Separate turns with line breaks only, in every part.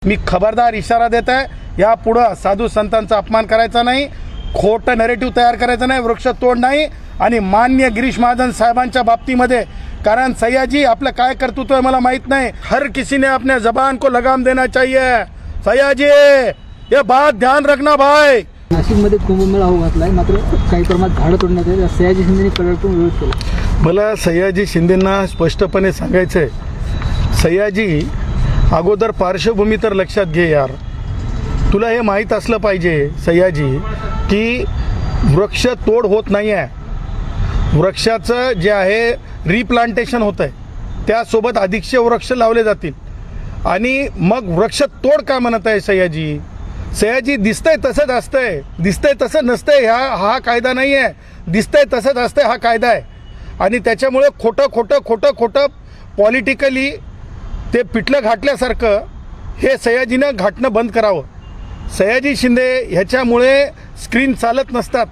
मी खबरदार इशारा देत आहे, यापुढं साधू संतांचा अपमान करायचा नाही, खोटं नरेटिव्ह तयार करायचं नाही, वृक्षतोड नाही. आणि मान्य गिरीश महाजन साहेबांच्या बाबतीमध्ये, कारण सयाजी आपलं काय कर्तृत्व आहे मला माहित नाही, हर किसी ने अपने जबान को लगाम देना चाहिए. सयाजी ये बात ध्यान रखना भाई.
नाशिकमध्ये कुंभमेळा होऊ घातलाय, मात्र काही प्रमाणात झाडं तोडण्यात येत. सयाजी शिंदेने कडाडून विरोध केला.
मला सयाजी शिंदेंना स्पष्टपणे सांगायचं आहे, सयाजी अगोदर पार्श्वभूमी तर लक्षात घे यार. तुला हे माहीत असलं पाहिजे सयाजी की वृक्ष तोड होत नाही आहे, वृक्षाचं जे आहे रिप्लांटेशन होतं आहे, त्यासोबत अधिकचे वृक्ष लावले जातील. आणि मग वृक्ष तोड का म्हणत आहे सयाजी? सयाजी दिसतंय तसंच असतंय, दिसतंय तसं नसतंय, हा कायदा नाही आहे. दिसतंय तसंच असतंय, हा कायदा आहे. आणि त्याच्यामुळे खोटं पॉलिटिकली ते पिठलं घाटल्यासारखं हे सयाजीनं घाटणं बंद करावं. सयाजी शिंदे ह्याच्यामुळे स्क्रीन चालत नसतात,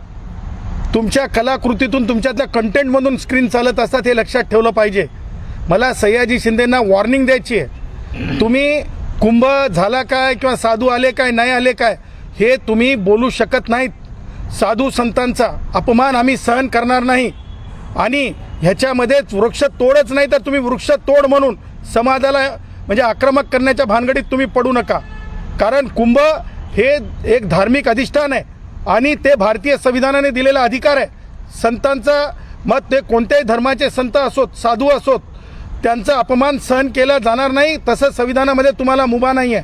तुमच्या कलाकृतीतून तुमच्यातल्या कंटेंटमधून स्क्रीन चालत असतात, हे लक्षात ठेवलं पाहिजे. मला सयाजी शिंदेंना वॉर्निंग द्यायची आहे, तुम्ही कुंभ झाला काय किंवा साधू आले काय नाही आले काय हे तुम्ही बोलू शकत नाहीत. साधू संतांचा अपमान आम्ही सहन करणार नाही. आणि ह्याच्यामध्येच वृक्ष तोडच नाही तर तुम्ही वृक्ष तोड म्हणून समाजाला म्हणजे आक्रमक करण्याच्या भानगडीत तुम्ही पडू नका. कारण कुंभ हे एक धार्मिक अधिष्ठान आहे आणि ते भारतीय संविधानाने दिलेला अधिकार आहे. संतांचं मत ते कोणत्याही धर्माचे संत असोत, साधू असोत, त्यांचा अपमान सहन केला जाणार नाही. तसं संविधानामध्ये तुम्हाला मुभा नाही आहे.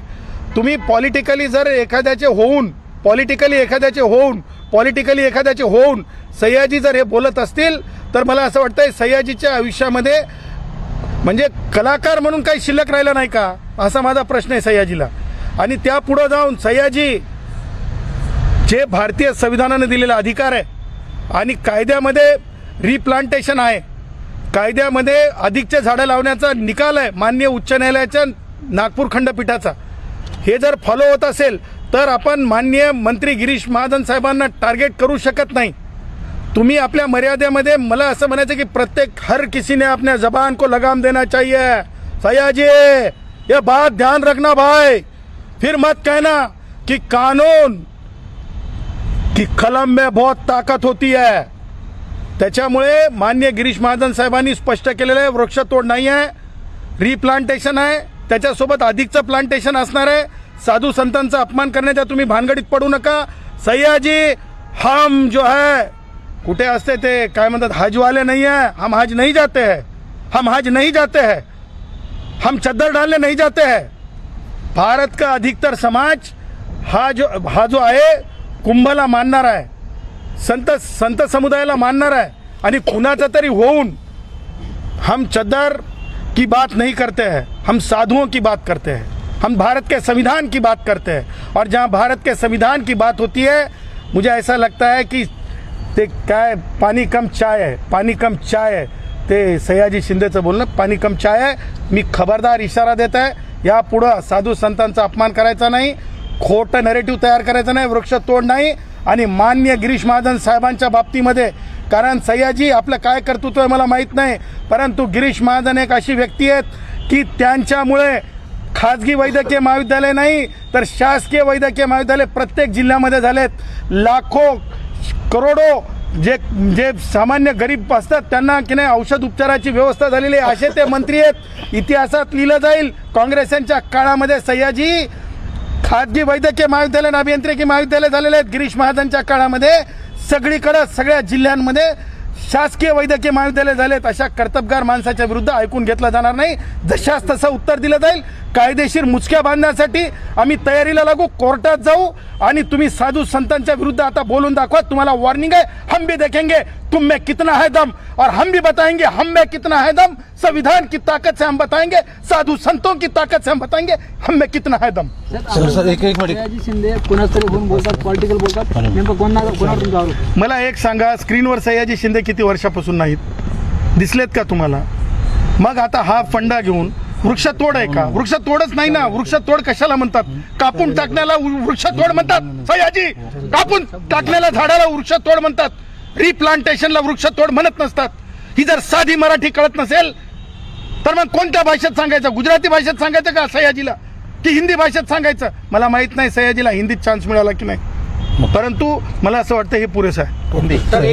तुम्ही पॉलिटिकली एखाद्याचे होऊन सयाजी जर हे बोलत असतील तर मला असं वाटतंय सयाजीच्या आयुष्यामध्ये म्हणजे कलाकार म्हणून काही शिल्लक राहिला नाही का, असा माझा प्रश्न आहे सयाजीला. आणि त्यापुढं जाऊन सयाजी जे भारतीय संविधानाने दिलेला अधिकार आहे आणि कायद्यामध्ये रिप्लांटेशन आहे, कायद्यामध्ये अधिकचे झाडं लावण्याचा निकाल आहे माननीय उच्च न्यायालयाच्या नागपूर खंडपीठाचा, हे जर फॉलो होत असेल तर आपण माननीय मंत्री गिरीश महाजन साहेबांना टार्गेट करू शकत नाही. तुम्ही आपल्या मर्यादेमध्ये, मला असं म्हणायचं की हर किसी ने अपने जबान को लगाम देना चाहिए. सयाजी ये बात ध्यान रखना भाई, फिर मत कहना कि कानून की कलम में बहुत ताकत होती है. त्याच्यामुळे माननीय गिरीश महाजन साहेबांनी स्पष्ट केलेलं आहे, वृक्षतोड नाही आहे, रिप्लांटेशन आहे, त्याच्यासोबत अधिकचं प्लांटेशन असणार आहे. साधू संतांचा अपमान करण्याच्या तुम्ही भानगडीत पडू नका. सयाजी हम जो है कुठे असते ते काय म्हणतात, हजवाले नहीं है, हम हज नहीं जाते हैं, हम चद्दर डालने नहीं जाते हैं. भारत का अधिकतर समाज हा जो आहे कुंभला मानणार आहे, संत समुदायाला मानणार आहे. आणि कुणाचा तरी होऊन हम चद्दर की बात नहीं करते हैं, हम साधुओं की बात करते हैं, हम भारत के संविधान की बात करते हैं. और जहाँ भारत के संविधान की बात होती है, मुझे ऐसा लगता है कि ते काय पानी कम चाय आहे ते सयाजी शिंदेचं बोलणं, पानी कम चाय आहे. मी खबरदार इशारा देत आहे, यापुढं साधू संतांचा अपमान करायचा नाही, खोटं नरेटिव्ह तयार करायचं नाही, वृक्षतोड नाही. आणि मान्य गिरीश महाजन साहेबांच्या बाबतीमध्ये, कारण सयाजी आपलं काय कर्तृत्व आहे मला माहीत नाही, परंतु गिरीश महाजन एक अशी व्यक्ती आहेत की त्यांच्यामुळे खाजगी वैद्यकीय महाविद्यालय नाही तर शासकीय वैद्यकीय महाविद्यालय प्रत्येक जिल्ह्यामध्ये झालेत. लाखो करोडो जे सामान्य गरीब असतात त्यांना की नाही औषध उपचाराची व्यवस्था झालेली आहे, असे ते मंत्री आहेत. इतिहासात लिहिलं जाईल, काँग्रेसांच्या काळामध्ये सयाजी खाजगी वैद्यकीय महाविद्यालय, अभियांत्रिकी महाविद्यालय झालेले आहेत. गिरीश महाजनच्या काळामध्ये सगळीकडे सगळ्या जिल्ह्यांमध्ये शासकीय वैद्यकीय महाविद्यालय झालेत. अशा कर्तबगार माणसाच्या विरुद्ध ऐकून घेतलं जाणार नाही. जशास तसं उत्तर दिलं जाईल. कायदेशीर मुचक्या बांधण्यासाठी आम्ही तयारीला लागू, कोर्टात जाऊ. आणि तुम्ही साधू संतांच्या विरुद्ध आता बोलून दाखवा, तुम्हाला वॉर्निंग आहे. हम भी देखेंगे तुम में कितना है दम और हम भी बताएंगे हम में कितना है दम. संविधान की ताकत से हम बताएंगे, साधू संतों की ताकत से हम बताएंगे हम में कितना है दम.
सयाजी शिंदे कोणाच तरी होऊन बोलतात, पॉलिटिकल बोलतात, नेमकं कोणावर तुमचा आरोप?
मला एक सांगा, स्क्रीनवर सयाजी शिंदे किती वर्षापासून नाहीत, दिसलेत का तुम्हाला? मग आता हा फंडा घेऊन वृक्षतोड आहे का? वृक्षतोडच नाही ना. वृक्षतोड कशाला म्हणतात? कापून टाकण्याला वृक्षतोड म्हणतात. सयाजी कापून टाकण्याला झाडाला वृक्षतोड म्हणतात, रिप्लांटेशनला वृक्षतोड म्हणत नसतात. ही जर साधी मराठी कळत नसेल तर मग कोणत्या भाषेत सांगायचं? गुजराती भाषेत सांगायचं का सयाजीला? की हिंदी भाषेत सांगायचं. मला माहित नाही सयाजीला हिंदीत चान्स मिळाला की नाही, परंतु मला असं वाटतं हे पुरेसं आहे.